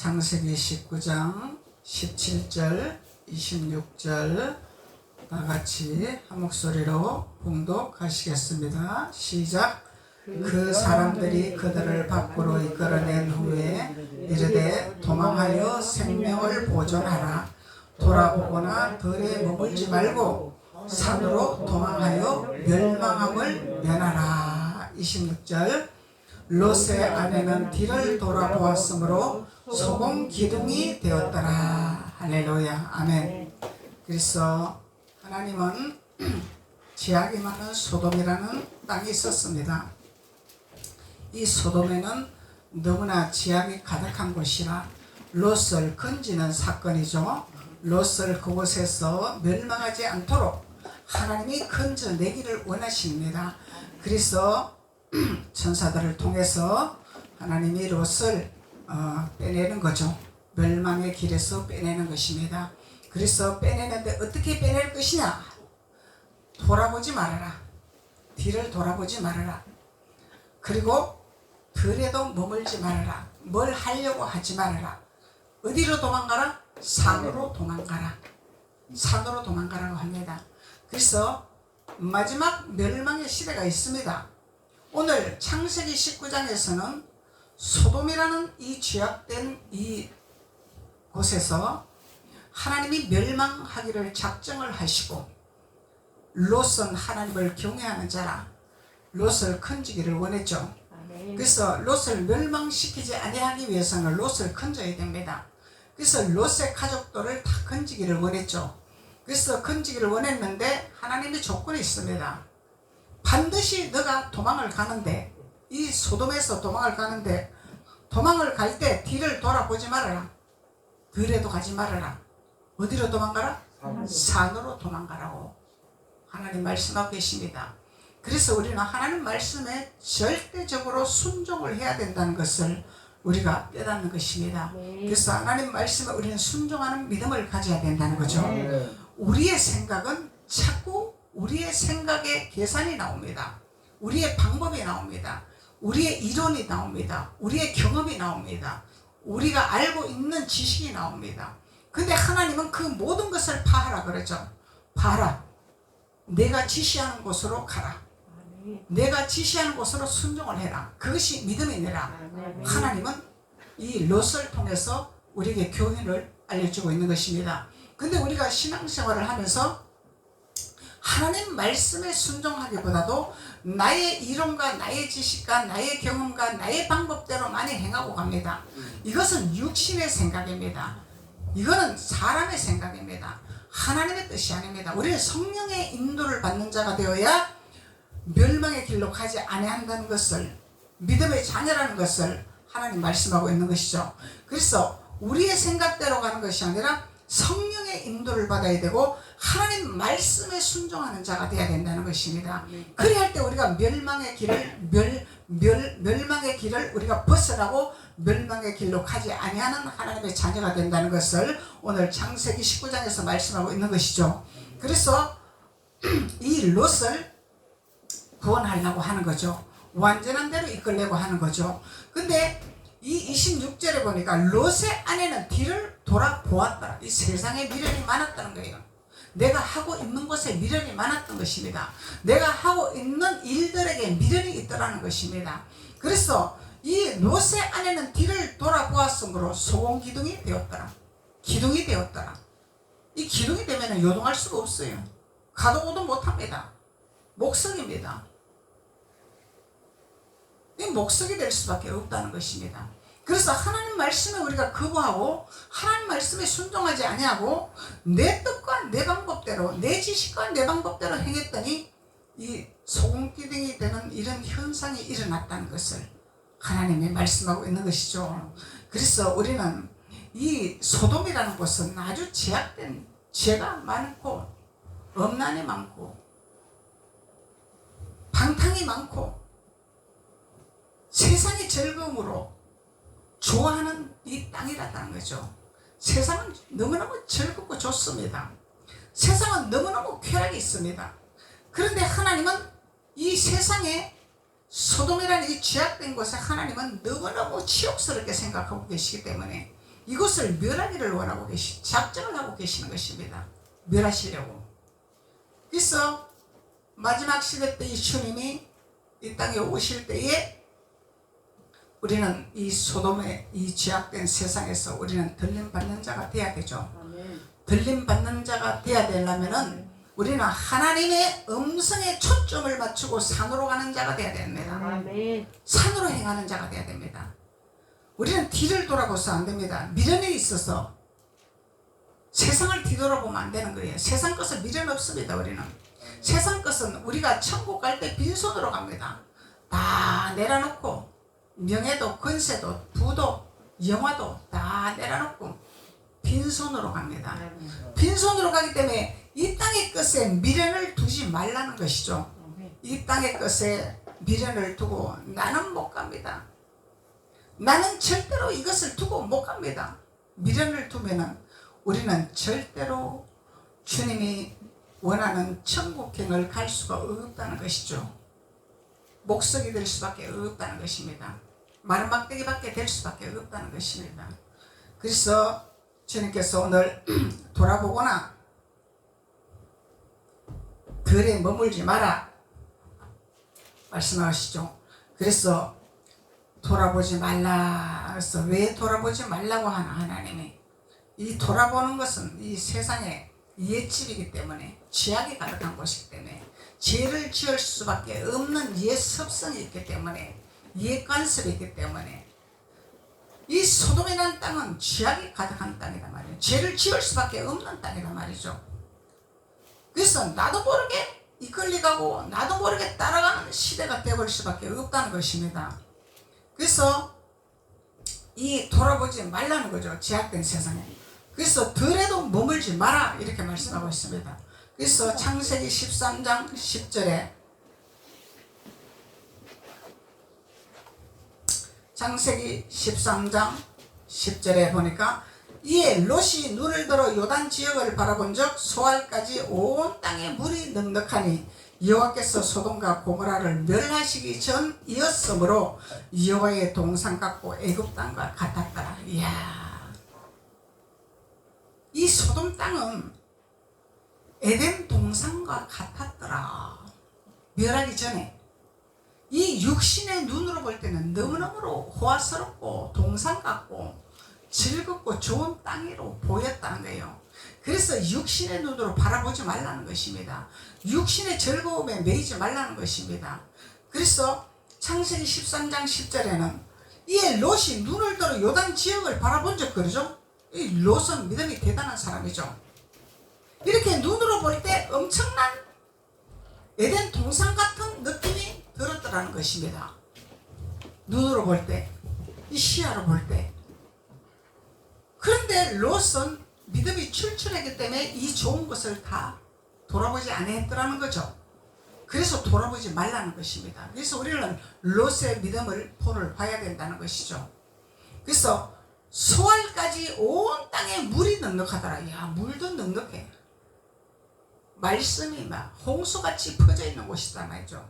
창세기 19장 17절 26절 다같이 한 목소리로 봉독하시겠습니다. 시작. 그 사람들이 그들을 밖으로 이끌어낸 후에 이르되 도망하여 생명을 보존하라. 돌아보거나 들에 머물지 말고 산으로 도망하여 멸망함을 면하라. 26절. 롯의 아내는 뒤를 돌아보았으므로 소금 기둥이 되었더라. 할렐루야. 아멘. 그래서 하나님은 죄악이 많은 소돔이라는 땅이 있었습니다. 이 소돔에는 너무나 죄악이 가득한 곳이라 롯을 건지는 사건이죠. 롯을 그곳에서 멸망하지 않도록 하나님이 건져내기를 원하십니다. 그래서 천사들을 통해서 하나님이 롯을 빼내는 거죠. 멸망의 길에서 빼내는 것입니다. 그래서 빼내는데 어떻게 빼낼 것이냐? 돌아보지 말아라. 뒤를 돌아보지 말아라. 그리고 들에도 머물지 말아라. 뭘 하려고 하지 말아라. 어디로 도망가라? 산으로 도망가라. 산으로 도망가라고 합니다. 그래서 마지막 멸망의 시대가 있습니다. 오늘 창세기 19장에서는 소돔이라는 이 죄악된 이 곳에서 하나님이 멸망하기를 작정을 하시고 롯은 하나님을 경외하는 자라 롯을 건지기를 원했죠. 그래서 롯을 멸망시키지 아니하기 위해서는 롯을 건져야 됩니다. 그래서 롯의 가족들을 다 건지기를 원했죠. 그래서 건지기를 원했는데 하나님의 조건이 있습니다. 반드시 너가 도망을 가는데 이 소돔에서 도망을 가는데 도망을 갈 때 뒤를 돌아보지 말아라. 들에도 가지 말아라. 어디로 도망가라? 산으로 도망가라고 하나님 말씀하고 계십니다. 그래서 우리는 하나님 말씀에 절대적으로 순종을 해야 된다는 것을 우리가 깨닫는 것입니다. 그래서 하나님 말씀에 우리는 순종하는 믿음을 가져야 된다는 거죠. 우리의 생각은 자꾸 우리의 생각에 계산이 나옵니다. 우리의 방법이 나옵니다. 우리의 이론이 나옵니다. 우리의 경험이 나옵니다. 우리가 알고 있는 지식이 나옵니다. 근데 하나님은 그 모든 것을 파하라 그러죠. 봐라. 내가 지시하는 곳으로 가라. 내가 지시하는 곳으로 순종을 해라. 그것이 믿음이니라. 하나님은 이 롯을 통해서 우리에게 교훈을 알려주고 있는 것입니다. 근데 우리가 신앙생활을 하면서 하나님 말씀에 순종하기보다도 나의 이론과 나의 지식과 나의 경험과 나의 방법대로 많이 행하고 갑니다. 이것은 육신의 생각입니다. 이거는 사람의 생각입니다. 하나님의 뜻이 아닙니다. 우리는 성령의 인도를 받는 자가 되어야 멸망의 길로 가지 아니한다는 것을, 믿음의 자녀라는 것을 하나님 말씀하고 있는 것이죠. 그래서 우리의 생각대로 가는 것이 아니라 성령의 인도를 받아야 되고 하나님 말씀에 순종하는 자가 되어야 된다는 것입니다. 그래야 할 때 우리가 멸망의 길을 우리가 벗어나고 멸망의 길로 가지 아니하는 하나님의 자녀가 된다는 것을 오늘 창세기 19장에서 말씀하고 있는 것이죠. 그래서 이 롯을 구원하려고 하는 거죠. 완전한 대로 이끌려고 하는 거죠. 근데 이 26절에 보니까 롯의 아내는 뒤를 돌아보았더라. 이 세상에 미련이 많았다는 거예요. 내가 하고 있는 곳에 미련이 많았던 것입니다. 내가 하고 있는 일들에게 미련이 있더라는 것입니다. 그래서 이 롯의 아내는 뒤를 돌아보았으므로 소금 기둥이 되었더라. 기둥이 되었더라. 이 기둥이 되면 요동할 수가 없어요. 가도 오도 못합니다. 목석입니다. 이 목석이 될 수밖에 없다는 것입니다. 그래서 하나님 말씀에 우리가 거부하고 하나님 말씀에 순종하지 아니하고 내 뜻과 내 방법대로 내 지식과 내 방법대로 행했더니 이 소금기둥이 되는 이런 현상이 일어났다는 것을 하나님이 말씀하고 있는 것이죠. 그래서 우리는 이 소돔이라는 곳은 아주 제약된 죄가 많고 엄난이 많고 방탕이 많고 세상의 즐거움으로 좋아하는 이 땅이라는 거죠. 세상은 너무너무 즐겁고 좋습니다. 세상은 너무너무 쾌락이 있습니다. 그런데 하나님은 이 세상에 소돔이라는 이 죄악된 곳에 하나님은 너무너무 치욕스럽게 생각하고 계시기 때문에 이곳을 멸하기를 원하고 작정을 하고 계시는 것입니다. 멸하시려고. 그래서 마지막 시대 때 이 주님이 이 땅에 오실 때에 우리는 이 소돔의 이 죄악된 세상에서 우리는 들림받는 자가 돼야 되죠. 들림받는 자가 돼야 되려면은 우리는 하나님의 음성에 초점을 맞추고 산으로 가는 자가 돼야 됩니다. 산으로 행하는 자가 돼야 됩니다. 우리는 뒤를 돌아보서 안 됩니다. 미련에 있어서 세상을 뒤돌아보면 안 되는 거예요. 세상 것은 미련 없습니다. 우리는 세상 것은 우리가 천국 갈 때 빈손으로 갑니다. 다 내려놓고 명예도 권세도 부도 영화도 다 내려놓고 빈손으로 갑니다. 빈손으로 가기 때문에 이 땅의 것에 미련을 두지 말라는 것이죠. 이 땅의 것에 미련을 두고 나는 못 갑니다. 나는 절대로 이것을 두고 못 갑니다. 미련을 두면은 우리는 절대로 주님이 원하는 천국행을 갈 수가 없다는 것이죠. 목석이 될 수밖에 없다는 것입니다. 마른 막대기밖에 될 수밖에 없다는 것입니다. 그래서 주님께서 오늘 돌아보거나 들에 머물지 마라 말씀하시죠. 그래서 돌아보지 말라. 그래서 왜 돌아보지 말라고 하나 하나님이 이 돌아보는 것은 이 세상의 옛집이기 때문에 죄악이 가득한 곳이기 때문에 죄를 지을 수밖에 없는 옛 습성이 있기 때문에 옛 관습이 있기 때문에 이 소돔이라는 땅은 죄악이 가득한 땅이다 말이에요. 죄를 지을 수밖에 없는 땅이다 말이죠. 그래서 나도 모르게 이끌려가고 나도 모르게 따라가는 시대가 되어버릴 수밖에 없다는 것입니다. 그래서 이 돌아보지 말라는 거죠. 죄악된 세상에. 그래서 들에도 머물지 마라 이렇게 말씀하고 있습니다. 그래서 창세기 13장 10절에 창세기 13장 10절에 보니까 이에 롯이 눈을 들어 요단 지역을 바라본 적 소알까지 온 땅에 물이 넉넉하니 여호와께서 소돔과 고모라를 멸하시기 전이었으므로 여호와의 동산 같고 애굽 땅과 같았더라. 이야, 이 소돔 땅은 에덴 동산과 같았더라. 멸하기 전에 이 육신의 눈으로 볼 때는 너무너무 호화스럽고 동산 같고 즐겁고 좋은 땅으로 보였다는 거예요. 그래서 육신의 눈으로 바라보지 말라는 것입니다. 육신의 즐거움에 매이지 말라는 것입니다. 그래서 창세기 13장 10절에는 이에 롯이 눈을 들어 요단 지역을 바라본 적 그러죠. 이 롯은 믿음이 대단한 사람이죠. 이렇게 눈으로 볼 때 엄청난 에덴 동산 같은 느낌이 들었더라는 것입니다. 눈으로 볼 때, 이 시야로 볼 때. 그런데 롯은 믿음이 출출했기 때문에 이 좋은 것을 다 돌아보지 않았더라는 거죠. 그래서 돌아보지 말라는 것입니다. 그래서 우리는 롯의 믿음을 본을 봐야 된다는 것이죠. 그래서 소알까지 온 땅에 물이 넉넉하더라. 야, 물도 넉넉해. 말씀이 막 홍수같이 퍼져 있는 곳이다 말이죠.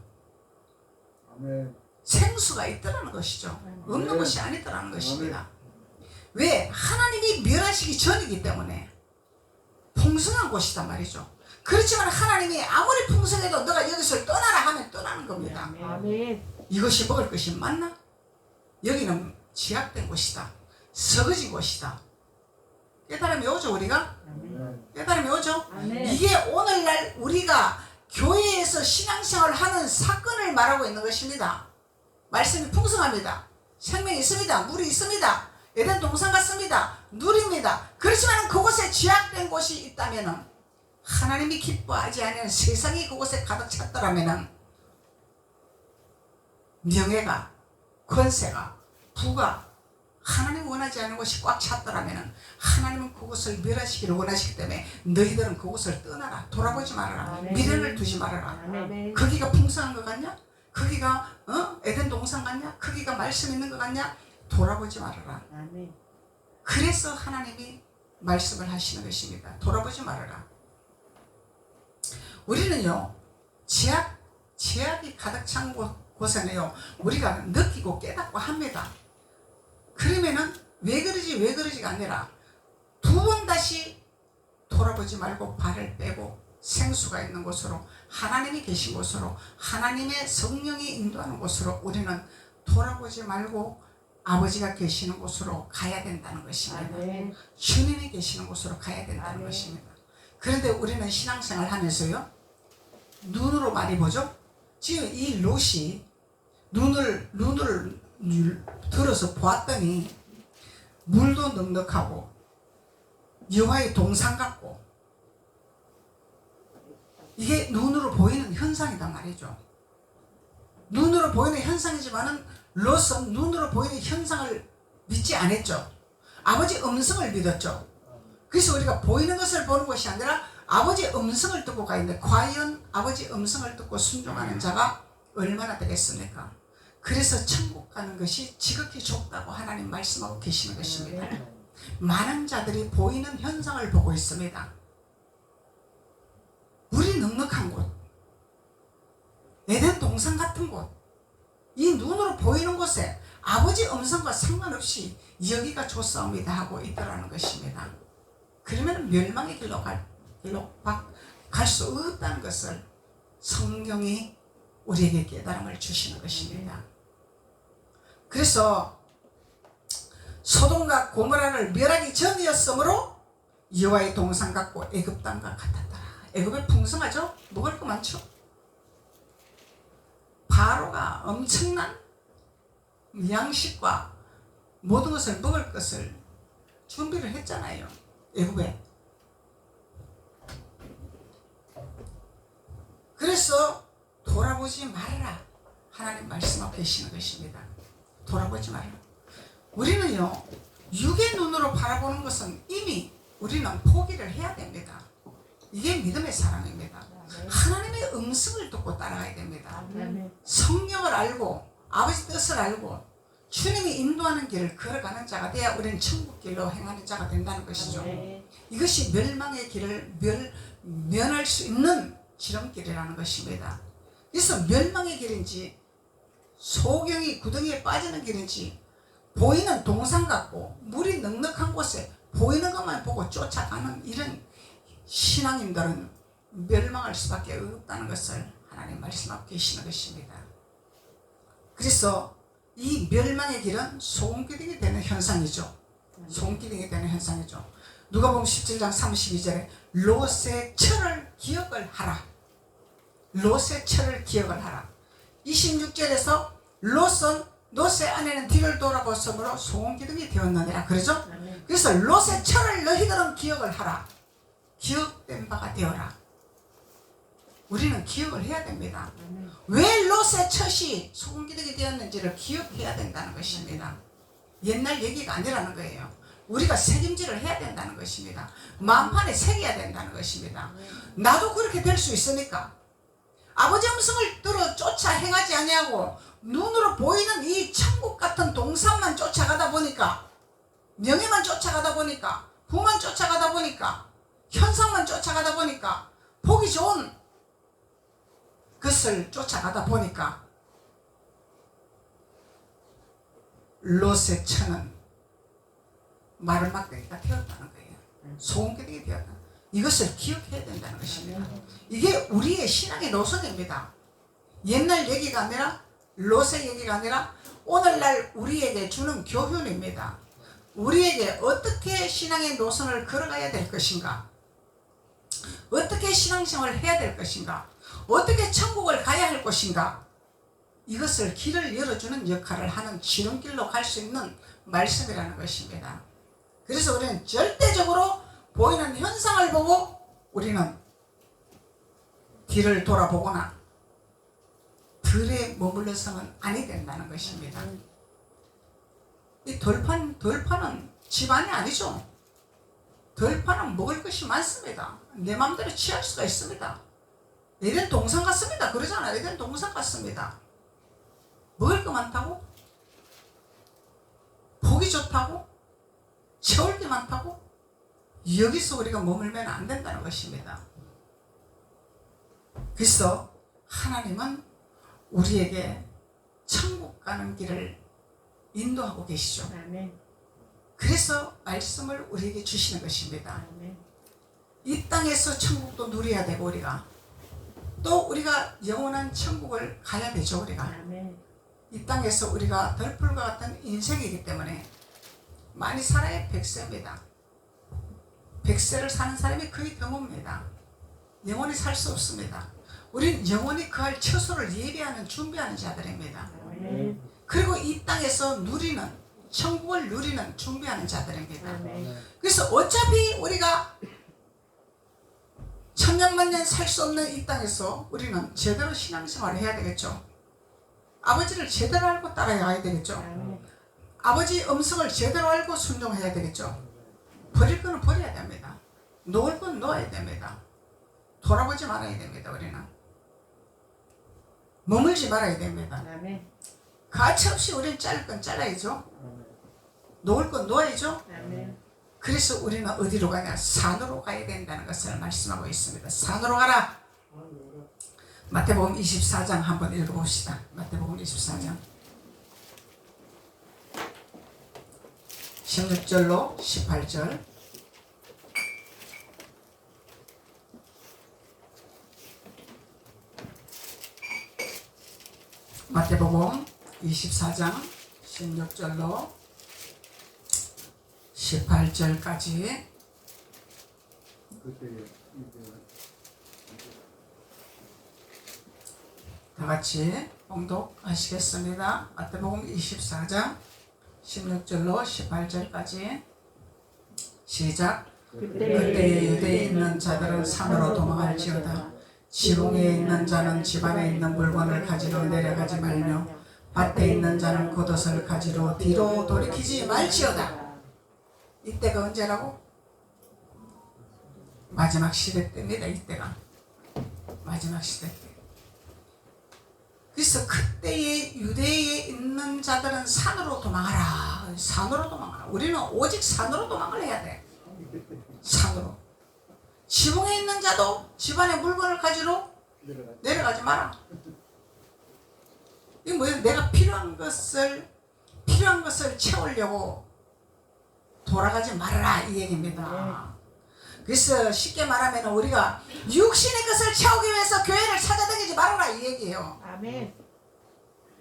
아멘. 생수가 있더라는 것이죠. 없는 것이 아니더라는 것입니다. 왜? 하나님이 멸하시기 전이기 때문에 풍성한 곳이단 말이죠. 그렇지만 하나님이 아무리 풍성해도 너가 여기서 떠나라 하면 떠나는 겁니다. 아멘. 이것이 먹을 것이 맞나? 여기는 죄악된 곳이다. 서거진 곳이다. 깨달음이 오죠 우리가? 깨달음이 오죠? 아멘. 이게 오늘날 우리가 교회에서 신앙생활을 하는 사건을 말하고 있는 것입니다. 말씀이 풍성합니다. 생명이 있습니다. 물이 있습니다. 에덴 동산 같습니다. 누립니다. 그렇지만 그곳에 죄악된 곳이 있다면 하나님이 기뻐하지 않는 세상이 그곳에 가득 찼더라면 명예가 권세가 부가 하나님 원하지 않는 곳이 꽉 찼더라면 하나님은 그곳을 멸하시기를 원하시기 때문에 너희들은 그곳을 떠나라. 돌아보지 말아라. 아멘. 미련을 두지 말아라. 아멘. 거기가 풍성한 것 같냐? 거기가 에덴 동산 같냐? 거기가 말씀 있는 것 같냐? 돌아보지 말아라. 아멘. 그래서 하나님이 말씀을 하시는 것입니다. 돌아보지 말아라. 우리는요, 죄악이 가득 찬 곳에는요, 우리가 느끼고 깨닫고 합니다. 그러면은 왜 그러지가 아니라 두 번 다시 돌아보지 말고 발을 빼고 생수가 있는 곳으로, 하나님이 계신 곳으로, 하나님의 성령이 인도하는 곳으로 우리는 돌아보지 말고 아버지가 계시는 곳으로 가야 된다는 것입니다. 아멘. 주님이 계시는 곳으로 가야 된다는 아멘. 것입니다. 그런데 우리는 신앙생활 하면서요, 눈으로 많이 보죠. 지금 이 롯이 눈을 들어서 보았더니 물도 넉넉하고 여호와의 동산 같고, 이게 눈으로 보이는 현상이단 말이죠. 눈으로 보이는 현상이지만은 롯은 눈으로 보이는 현상을 믿지 않았죠. 아버지 음성을 믿었죠. 그래서 우리가 보이는 것을 보는 것이 아니라 아버지 음성을 듣고 가는데, 과연 아버지 음성을 듣고 순종하는 자가 얼마나 되겠습니까? 그래서 천국 가는 것이 지극히 좁다고 하나님 말씀하고 계시는 것입니다. 많은 자들이 보이는 현상을 보고 있습니다. 물이 넉넉한 곳, 에덴 동산 같은 곳, 이 눈으로 보이는 곳에 아버지 음성과 상관없이 여기가 좋사옵니다 하고 있더라는 것입니다. 그러면 멸망의 길로 갈 수 없다는 것을 성경이 우리에게 깨달음을 주시는 것입니다. 그래서 소돔과 고모라를 멸하기 전이었으므로 여호와의 동산 같고 애굽 땅과 같았더라. 애굽에 풍성하죠? 먹을 거 많죠? 바로가 엄청난 양식과 모든 것을 먹을 것을 준비를 했잖아요. 애굽에. 그래서 돌아보지 말아라 하나님 말씀하고 계시는 것입니다. 돌아보지 말아라. 우리는요, 육의 눈으로 바라보는 것은 이미 우리는 포기를 해야 됩니다. 이게 믿음의 사랑입니다. 하나님의 음성을 듣고 따라가야 됩니다. 성령을 알고 아버지 뜻을 알고 주님이 인도하는 길을 걸어가는 자가 돼야 우리는 천국 길로 행하는 자가 된다는 것이죠. 이것이 멸망의 길을 면할 수 있는 지름길이라는 것입니다. 그래서 멸망의 길인지 소경이 구덩이에 빠지는 길인지, 보이는 동산 같고 물이 넉넉한 곳에 보이는 것만 보고 쫓아가는 이런 신앙인들은 멸망할 수밖에 없다는 것을 하나님 말씀하고 계시는 것입니다. 그래서 이 멸망의 길은 소금기둥이 되는 현상이죠. 소금기둥이 되는 현상이죠. 누가복음 17장 32절에 롯의 철을 기억을 하라. 롯의 철을 기억을 하라. 26절에서 롯의 아내는 뒤를 돌아보므로 소금기둥이 되었느니라 그러죠. 그래서 롯의 철을 너희들은 기억을 하라. 기억된 바가 되어라. 우리는 기억을 해야 됩니다. 왜 롯의 첫이 소금기둥이 되었는지를 기억해야 된다는 것입니다. 옛날 얘기가 아니라는 거예요. 우리가 책임질을 해야 된다는 것입니다. 마음판에 새겨야 된다는 것입니다. 나도 그렇게 될 수 있으니까 아버지 음성을 들어 쫓아 행하지 아니하고 눈으로 보이는 이 천국 같은 동산만 쫓아가다 보니까, 명예만 쫓아가다 보니까, 부만 쫓아가다 보니까, 현상만 쫓아가다 보니까, 보기 좋은 것을 쫓아가다 보니까 롯의 처는 마르막대기가 되었다는 거예요. 소금기둥이 되었다. 이것을 기억해야 된다는 것입니다. 이게 우리의 신앙의 노선입니다. 옛날 얘기가 아니라, 롯의 얘기가 아니라 오늘날 우리에게 주는 교훈입니다. 우리에게 어떻게 신앙의 노선을 걸어가야 될 것인가, 어떻게 신앙생활을 해야 될 것인가, 어떻게 천국을 가야 할 것인가, 이것을 길을 열어주는 역할을 하는 지름길로 갈 수 있는 말씀이라는 것입니다. 그래서 우리는 절대적으로 보이는 현상을 보고 우리는 뒤를 돌아보거나 들에 머물러서는 아니 된다는 것입니다. 이 덜판은 집안이 아니죠. 덜판은 먹을 것이 많습니다. 내 마음대로 취할 수가 있습니다. 에덴 동산 같습니다. 그러잖아요. 에덴 동산 같습니다. 먹을 거 많다고, 보기 좋다고, 채울 게 많다고, 여기서 우리가 머물면 안 된다는 것입니다. 그래서 하나님은 우리에게 천국 가는 길을 인도하고 계시죠. 그래서 말씀을 우리에게 주시는 것입니다. 아멘. 이 땅에서 천국도 누려야 되고 우리가 또 우리가 영원한 천국을 가야 되죠. 우리가 아멘. 이 땅에서 우리가 덜풀과 같은 인생이기 때문에 많이 살아야 100세입니다. 100세를 사는 사람이 거의 드뭅니다. 영원히 살 수 없습니다. 우린 영원히 그할 처소를 예비하는 준비하는 자들입니다. 아멘. 그리고 이 땅에서 누리는 천국을 누리는 준비하는 자들입니다. 아멘. 그래서 어차피 우리가 천년만년 살 수 없는 이 땅에서 우리는 제대로 신앙생활을 해야 되겠죠. 아버지를 제대로 알고 따라가야 되겠죠. 아멘. 아버지 음성을 제대로 알고 순종해야 되겠죠. 버릴 거는 버려야 됩니다. 놓을 건 놓아야 됩니다. 돌아보지 말아야 됩니다. 우리는 머물지 말아야 됩니다. 아멘. 가차없이 우리는 자를 건 잘라야죠. 놓을 건 놓아야죠. 아멘. 그래서 우리는 어디로 가냐? 산으로 가야 된다는 것을 말씀하고 있습니다. 산으로 가라. 마태복음 24장 한번 읽어봅시다. 마태복음 24장 16절로 18절. 마태복음 24장 16절로 18절까지 그때 다 같이 봉독하시겠습니다. 마태복음 24장 16절로 18절까지 시작. 그때 유대에 있는 자들은 산으로 도망할지어다. 지붕에 있는 자는 집안에 있는 물건을 가지러 내려가지 말며 밭에 있는 자는 겉옷을 가지러 뒤로 돌이키지 말지어다. 이때가 언제라고? 마지막 시대 때입니다. 이때가 마지막 시대 때. 그래서 그때의 유대에 있는 자들은 산으로 도망하라. 산으로 도망하라. 우리는 오직 산으로 도망을 해야 돼. 산으로. 지붕에 있는 자도 집안에 물건을 가지러 내려가지 마라. 이게 뭐예요? 내가 필요한 것을 채우려고 돌아가지 말아라 이 얘기입니다. 그래서 쉽게 말하면 우리가 육신의 것을 채우기 위해서 교회를 찾아다니지 말아라 이 얘기예요. 아멘.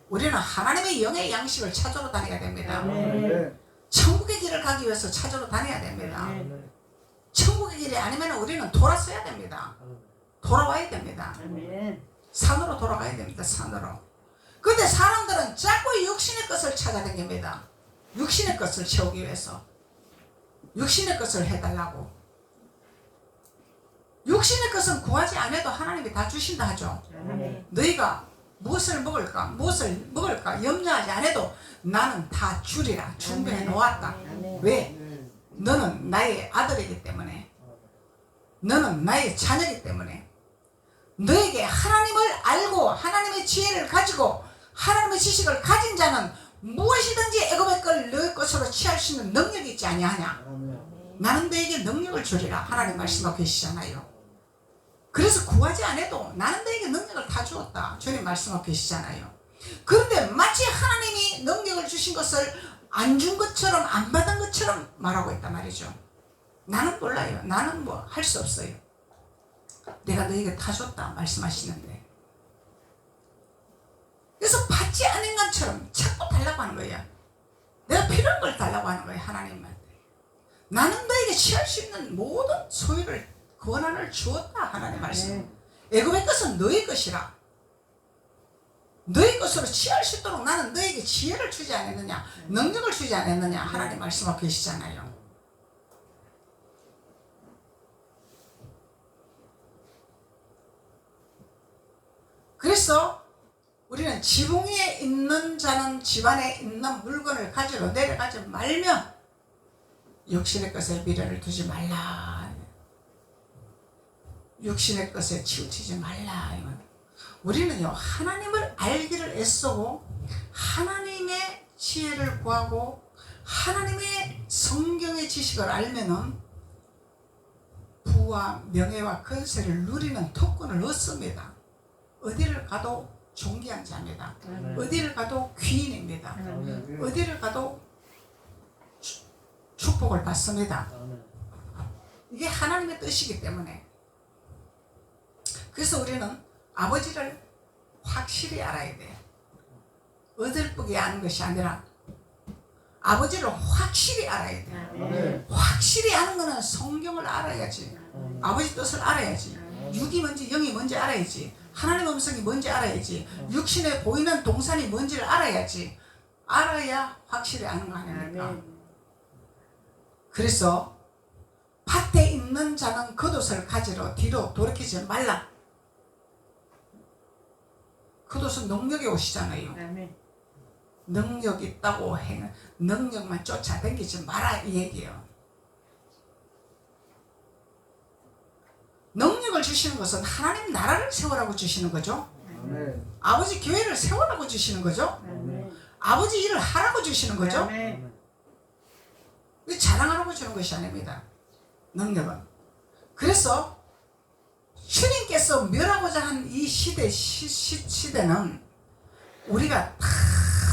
우리는 하나님의 영의 양식을 찾으러 다녀야 됩니다. 아멘. 천국의 길을 가기 위해서 찾으러 다녀야 됩니다. 아멘. 천국의 길이 아니면 우리는 돌아서야 됩니다. 돌아와야 됩니다. 아멘. 산으로 돌아가야 됩니다. 산으로. 근데 사람들은 자꾸 육신의 것을 찾아다닙니다. 육신의 것을 채우기 위해서. 육신의 것을 해달라고. 육신의 것은 구하지 않아도 하나님이 다 주신다 하죠. 아멘. 너희가 무엇을 먹을까 염려하지 않아도 나는 다 주리라 준비해 놓았다. 아멘. 왜? 너는 나의 아들이기 때문에, 너는 나의 자녀이기 때문에, 너에게 하나님을 알고 하나님의 지혜를 가지고 하나님의 지식을 가진 자는 무엇이든지 애굽의 걸 너의 것으로 취할 수 있는 능력이 있지 아니하냐. 나는 너에게 능력을 주리라 하나님 말씀하고 계시잖아요. 그래서 구하지 않아도 나는 너에게 능력을 다 주었다 주님 말씀하고 계시잖아요. 그런데 마치 하나님이 능력을 주신 것을 안 준 것처럼 안 받은 것처럼 말하고 있단 말이죠. 나는 몰라요. 나는 뭐 할 수 없어요. 내가 너에게 다 줬다 말씀하시는데, 그래서 받지 않은 것처럼 자꾸 달라고 하는 거야. 내가 필요한 걸 달라고 하는 거야 하나님한테. 나는 너에게 취할 수 있는 모든 소유를 권한을 주었다 하나님 말씀. 애굽의 것은 너의 것이라. 너의 것으로 취할 수 있도록 나는 너에게 지혜를 주지 않았느냐, 능력을 주지 않았느냐 하나님 말씀하고 계시잖아요. 그래서 우리는 지붕 위에 있는 자는 집안에 있는 물건을 가지러 내려가지 말며 육신의 것에 미련을 두지 말라. 육신의 것에 치우치지 말라. 우리는요, 하나님을 알기를 애쓰고 하나님의 지혜를 구하고 하나님의 성경의 지식을 알면은 부와 명예와 권세를 누리는 특권을 얻습니다. 어디를 가도 존귀한 자입니다. 어디를 가도 귀인입니다. 어디를 가도 축복을 받습니다. 아멘. 이게 하나님의 뜻이기 때문에. 그래서 우리는 아버지를 확실히 알아야 돼요. 어설프게 아는 것이 아니라 아버지를 확실히 알아야 돼요. 아멘. 확실히 아는 거는 성경을 알아야지. 아멘. 아버지 뜻을 알아야지. 육이 뭔지 영이 뭔지 알아야지. 하나님의 음성이 뭔지 알아야지. 육신에 보이는 동산이 뭔지를 알아야지. 알아야 확실히 아는 거 아닙니까? 그래서 밭에 있는 자는 겉옷을 가지러 뒤로 돌이키지 말라. 겉옷은 능력이 오시잖아요. 능력 있다고 해 능력만 쫓아다니지 마라 이 얘기예요. 능력을 주시는 것은 하나님 나라를 세우라고 주시는 거죠. 아멘. 아버지 교회를 세우라고 주시는 거죠. 아멘. 아버지 일을 하라고 주시는 거죠. 아멘. 자랑하라고 주는 것이 아닙니다. 능력은. 그래서 주님께서 멸하고자 한 이 시대는 우리가 다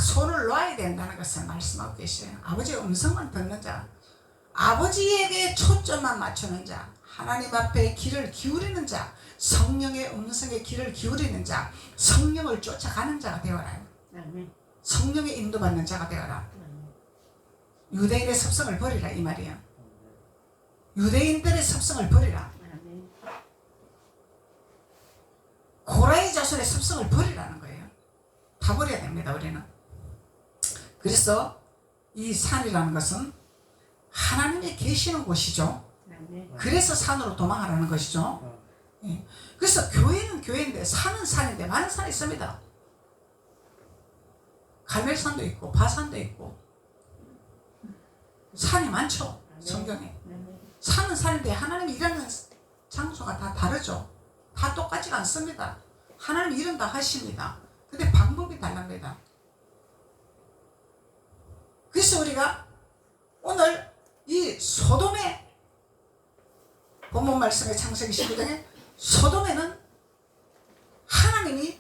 손을 놓아야 된다는 것을 말씀하고 계셔요. 아버지의 음성만 듣는 자, 아버지에게 초점만 맞추는 자, 하나님 앞에 귀를 기울이는 자, 성령의 음성에 귀를 기울이는 자, 성령을 쫓아가는 자가 되어라. 성령의 인도받는 자가 되어라. 유대인의 습성을 버리라 이 말이야. 유대인들의 습성을 버리라. 고라의 자손의 습성을 버리라는 거예요. 다 버려야 됩니다 우리는. 그래서 이 산이라는 것은 하나님이 계시는 곳이죠. 그래서 산으로 도망하라는 것이죠. 예. 그래서 교회는 교회인데 산은 산인데 많은 산이 있습니다. 갈멜산도 있고 바산도 있고 산이 많죠. 성경에. 산은 산인데 하나님이 일하는 장소가 다 다르죠. 다 똑같지가 않습니다. 하나님 일은 다 하십니다. 근데 방법이 달랍니다. 그래서 우리가 오늘 이 소돔의 본문 말씀의 창세기 19장에 소돔에는 하나님이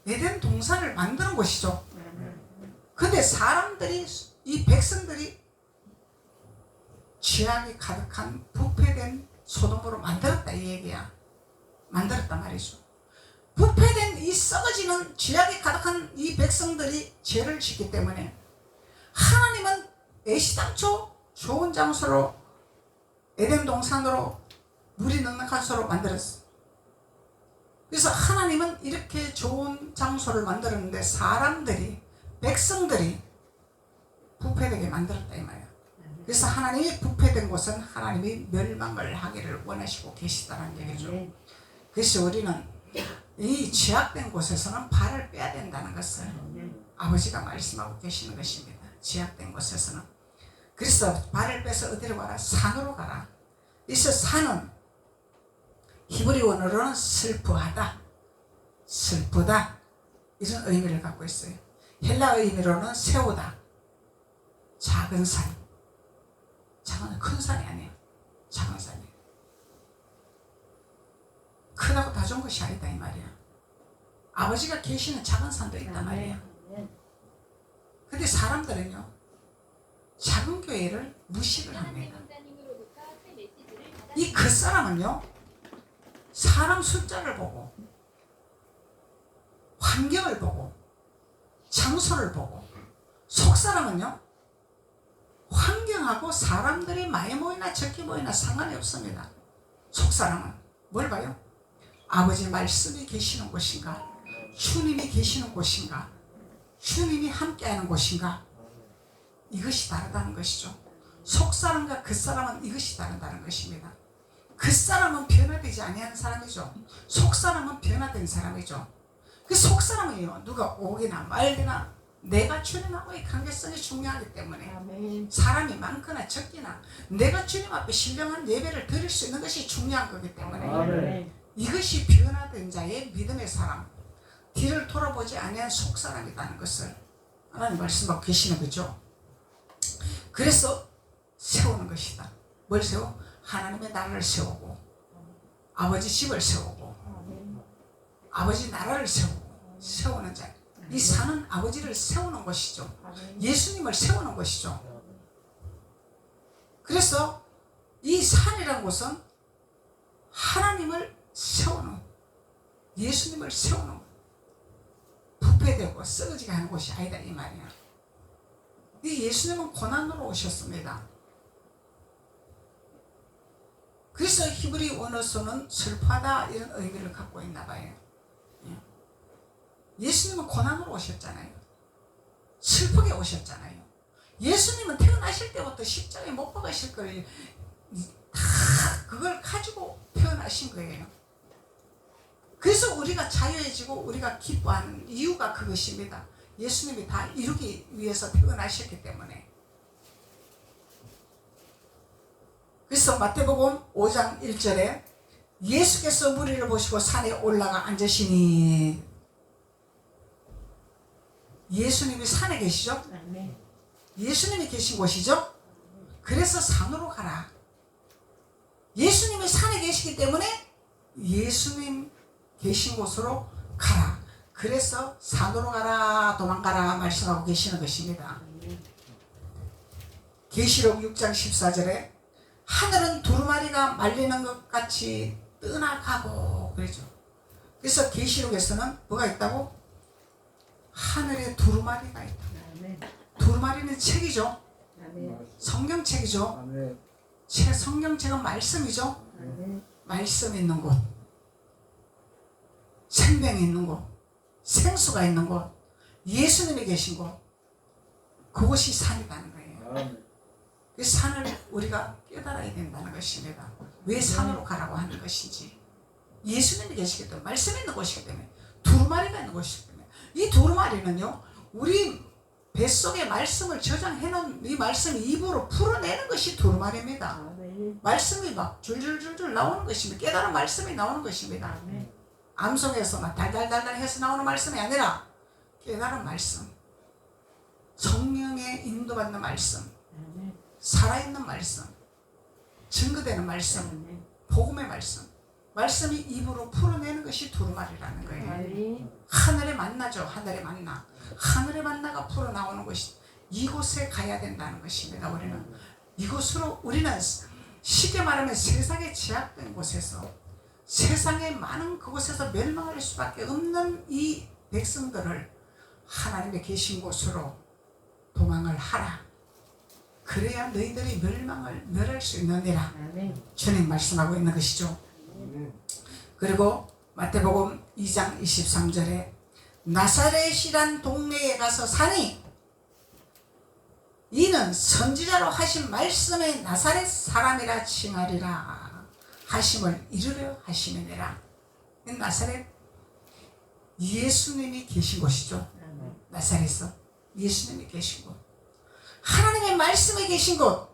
에덴 동산을 만드는 곳이죠. 근데 사람들이 이 백성들이 죄악이 가득한 부패된 소돔으로 만들었다 이 얘기야. 만들었단 말이죠. 부패된 이 썩어지는 죄악이 가득한 이 백성들이 죄를 짓기 때문에 하나님은 애시당초 좋은 장소로 에덴 동산으로 물이 넉넉한 소로 만들었어. 그래서 하나님은 이렇게 좋은 장소를 만들었는데 사람들이 백성들이 부패되게 만들었다 이 말이야. 그래서 하나님이 부패된 곳은 하나님이 멸망을 하기를 원하시고 계시다는 얘기죠. 그래서 우리는 이 죄악된 곳에서는 발을 빼야 된다는 것을 아버지가 말씀하고 계시는 것입니다. 죄악된 곳에서는. 그래서 발을 빼서 어디로 가라? 산으로 가라. 그래서 산은 히브리어로는 슬프하다, 슬프다 이런 의미를 갖고 있어요. 헬라 의미로는 세우다, 작은 산. 작은 큰 산이 아니에요. 작은 산이에요. 크다고 다 좋은 것이 아니다 이 말이야. 아버지가 계시는 작은 산도 있단 말이야. 근데 사람들은요 작은 교회를 무시를 합니다. 이 그 사람은요 사람 숫자를 보고 환경을 보고 장소를 보고, 속 사람은요 환경하고 사람들이 많이 모이나 적게 모이나 상관이 없습니다. 속 사람은 뭘 봐요? 아버지 말씀이 계시는 곳인가? 주님이 계시는 곳인가? 주님이 함께하는 곳인가? 이것이 다르다는 것이죠. 속 사람과 그 사람은 이것이 다르다는 것입니다. 그 사람은 변화되지 아니하는 사람이죠. 속 사람은 변화된 사람이죠. 그 속 사람은요 누가 오기나 말기나 내가 주님하고의 관계성이 중요하기 때문에 사람이 많거나 적거나 내가 주님 앞에 신령한 예배를 드릴 수 있는 것이 중요한 거기 때문에 이것이 변화된 자의 믿음의 사람, 뒤를 돌아보지 아니한 속 사람이라는 것을 하나님 말씀하고 계시는 거죠. 그래서 세우는 것이다. 뭘 세워? 하나님의 나라를 세우고 아버지 집을 세우고 아버지 나라를 세우는 자. 이 산은 아버지를 세우는 것이죠. 예수님을 세우는 것이죠. 그래서 이 산이라는 곳은 하나님을 세우는, 예수님을 세우는, 부패되고 썩어지게 하는 곳이 아니다 이 말이야. 이 예수님은 고난으로 오셨습니다. 그래서 히브리 원어서는 슬퍼하다 이런 의미를 갖고 있나 봐요. 예수님은 고난으로 오셨잖아요. 슬프게 오셨잖아요. 예수님은 태어나실 때부터 십자가에 못 박으실 걸 다 그걸 가지고 태어나신 거예요. 그래서 우리가 자유해지고 우리가 기뻐하는 이유가 그것입니다. 예수님이 다 이루기 위해서 태어나셨기 때문에. 그래서 마태복음 5장 1절에 예수께서 무리를 보시고 산에 올라가 앉으시니, 예수님이 산에 계시죠? 예수님이 계신 곳이죠? 그래서 산으로 가라. 예수님이 산에 계시기 때문에 예수님 계신 곳으로 가라. 그래서 산으로 가라, 도망가라 말씀하고 계시는 것입니다. 계시록 6장 14절에 하늘은 두루마리가 말리는 것 같이 떠나가고 그러죠. 그래서 계시록에서는 뭐가 있다고? 하늘에 두루마리가 있다. 두루마리는 책이죠. 성경책이죠. 성경책은 말씀이죠. 말씀 있는 곳, 생명이 있는 곳, 생수가 있는 곳, 예수님이 계신 곳, 그곳이 산이라는 거예요. 그 산을 우리가 깨달아야 된다는 것입니다. 왜 산으로 가라고 하는 것인지. 예수님이 계시기 때문에, 말씀이 있는 곳이기 때문에, 두루마리가 있는 곳이기 때문에. 이 두루마리는요, 우리 뱃속에 말씀을 저장해놓은 이 말씀을 입으로 풀어내는 것이 두루마리입니다. 말씀이 막 줄줄줄줄 나오는 것입니다. 깨달은 말씀이 나오는 것입니다. 암송에서 막 달달달달 해서 나오는 말씀이 아니라 깨달은 말씀, 성령의 인도받는 말씀, 살아있는 말씀, 증거되는 말씀, 복음의 말씀, 말씀이 입으로 풀어내는 것이 두루마리라는 거예요. 하늘의 만나죠. 하늘의 만나. 하늘의 만나가 풀어나오는 것이, 이곳에 가야 된다는 것입니다. 우리는 이곳으로, 우리는 쉽게 말하면 세상에 제약된 곳에서, 세상의 많은 그곳에서 멸망할 수밖에 없는 이 백성들을 하나님의 계신 곳으로 도망을 하라. 그래야 너희들이 멸할 수 있느니라. 주님 말씀하고 있는 것이죠. 그리고 마태복음 2장 23절에 나사렛이란 동네에 가서 사니 이는 선지자로 하신 말씀의 나사렛 사람이라 칭하리라 하심을 이루려 하심이니라. 나사렛, 예수님이 계신 곳이죠. 나사렛은 예수님이 계신 곳, 하나님의 말씀이 계신 곳,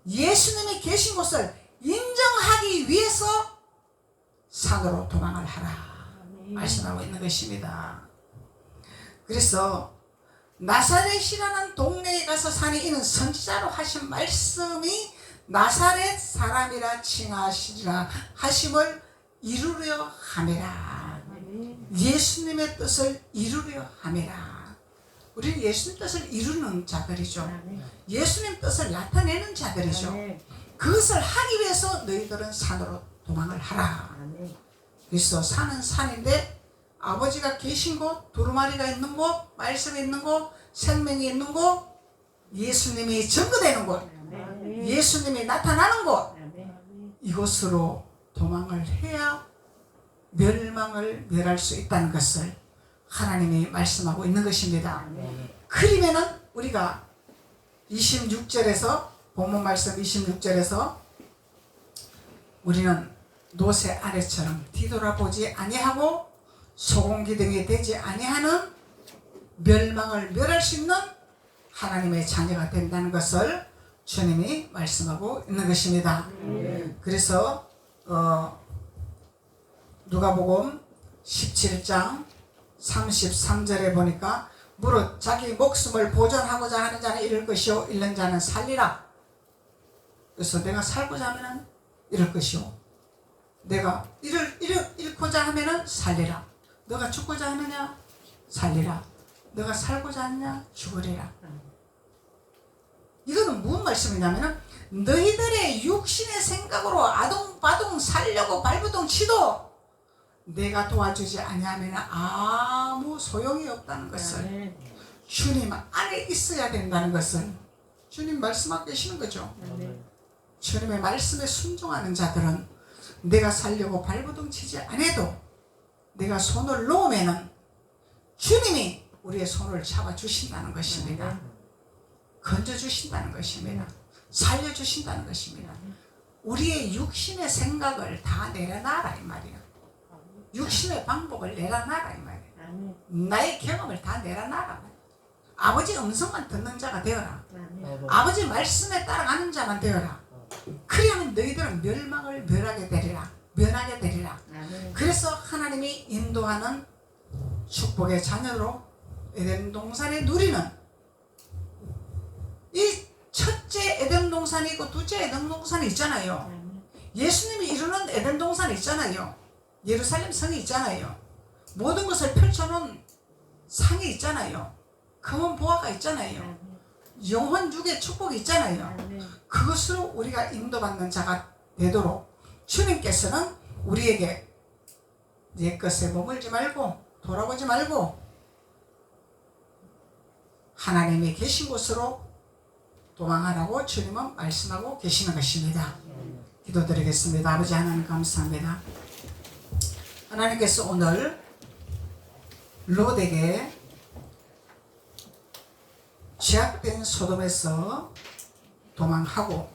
예수님이 계신 곳을 인정하기 위해서 산으로 도망을 하라 말씀하고 있는 것입니다. 그래서 나사렛이라는 동네에 가서 사니 이는 선지자로 하신 말씀이 나사렛 사람이라 칭하시리라 하심을 이루려 함이라. 예수님의 뜻을 이루려 함이라. 우리는 예수님 뜻을 이루는 자들이죠. 예수님 뜻을 나타내는 자들이죠. 그것을 하기 위해서 너희들은 산으로 도망을 하라. 그래서 산은 산인데 아버지가 계신 곳, 두루마리가 있는 곳, 말씀이 있는 곳, 생명이 있는 곳, 예수님이 증거되는 곳, 예수님이 나타나는 곳, 이곳으로 도망을 해야 멸할 수 있다는 것을 하나님이 말씀하고 있는 것입니다. 그러면은 우리가 26절에서 본문 말씀 26절에서 우리는 노새 아래처럼 뒤돌아보지 아니하고 소금기둥이 되지 아니하는 멸할 수 있는 하나님의 자녀가 된다는 것을 주님이 말씀하고 있는 것입니다. 그래서 누가복음 17장 33절에 보니까 무릇 자기 목숨을 보존하고자 하는 자는 잃을 것이요 잃는 자는 살리라. 그래서 내가 살고자 하면 잃을 것이요 내가 잃고자 하면 살리라. 너가 죽고자 하느냐 살리라. 너가 살고자 하느냐 죽으리라. 이거는 무슨 말씀이냐면은 너희들의 육신의 생각으로 아동바동 살려고 발부동 치도 내가 도와주지 아니하면 아무 소용이 없다는 것을, 주님 안에 있어야 된다는 것을 주님 말씀하고 계시는 거죠. 주님의 말씀에 순종하는 자들은 내가 살려고 발부동 치지 않아도 내가 손을 놓으면은 주님이 우리의 손을 잡아주신다는 것입니다. 건져주신다는 것입니다. 살려주신다는 것입니다. 우리의 육신의 생각을 다 내려놔라 이 말이야. 육신의 방법을 내려놔라 이 말이야. 나의 경험을 다 내려놔라. 아버지 음성만 듣는 자가 되어라. 아버지 말씀에 따라가는 자만 되어라. 그리하면 너희들은 멸망을 면하게 되리라. 그래서 하나님이 인도하는 축복의 자녀로 에덴 동산에 누리는 이 첫째 에덴 동산이 있고 둘째 에덴 동산이 있잖아요. 예수님이 이루는 에덴 동산이 있잖아요. 예루살렘 성이 있잖아요. 모든 것을 펼쳐놓은 상이 있잖아요. 금은 보화가 있잖아요. 영혼 육의 축복이 있잖아요. 그것으로 우리가 인도받는 자가 되도록 주님께서는 우리에게 옛것에 머물지 말고 돌아보지 말고 하나님이 계신 곳으로 도망하라고 주님은 말씀하고 계시는 것입니다. 기도드리겠습니다. 아버지 하나님 감사합니다. 하나님께서 오늘 롯에게 죄악된 소돔에서 도망하고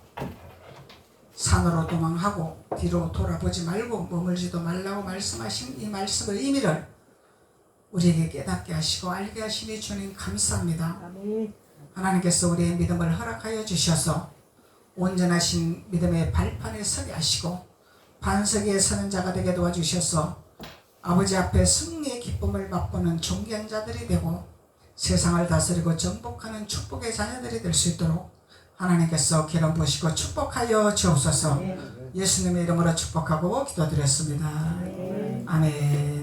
산으로 도망하고 뒤로 돌아보지 말고 머물지도 말라고 말씀하신 이 말씀의 의미를 우리에게 깨닫게 하시고 알게 하시니 주님 감사합니다. 하나님께서 우리의 믿음을 허락하여 주셔서 온전하신 믿음의 발판에 서게 하시고 반석 위에 서는 자가 되게 도와주셔서 아버지 앞에 승리의 기쁨을 맛보는 존귀한 자들이 되고 세상을 다스리고 정복하는 축복의 자녀들이 될 수 있도록 하나님께서 기름 부으시고 축복하여 주옵소서. 예수님의 이름으로 축복하고 기도드렸습니다. 아멘.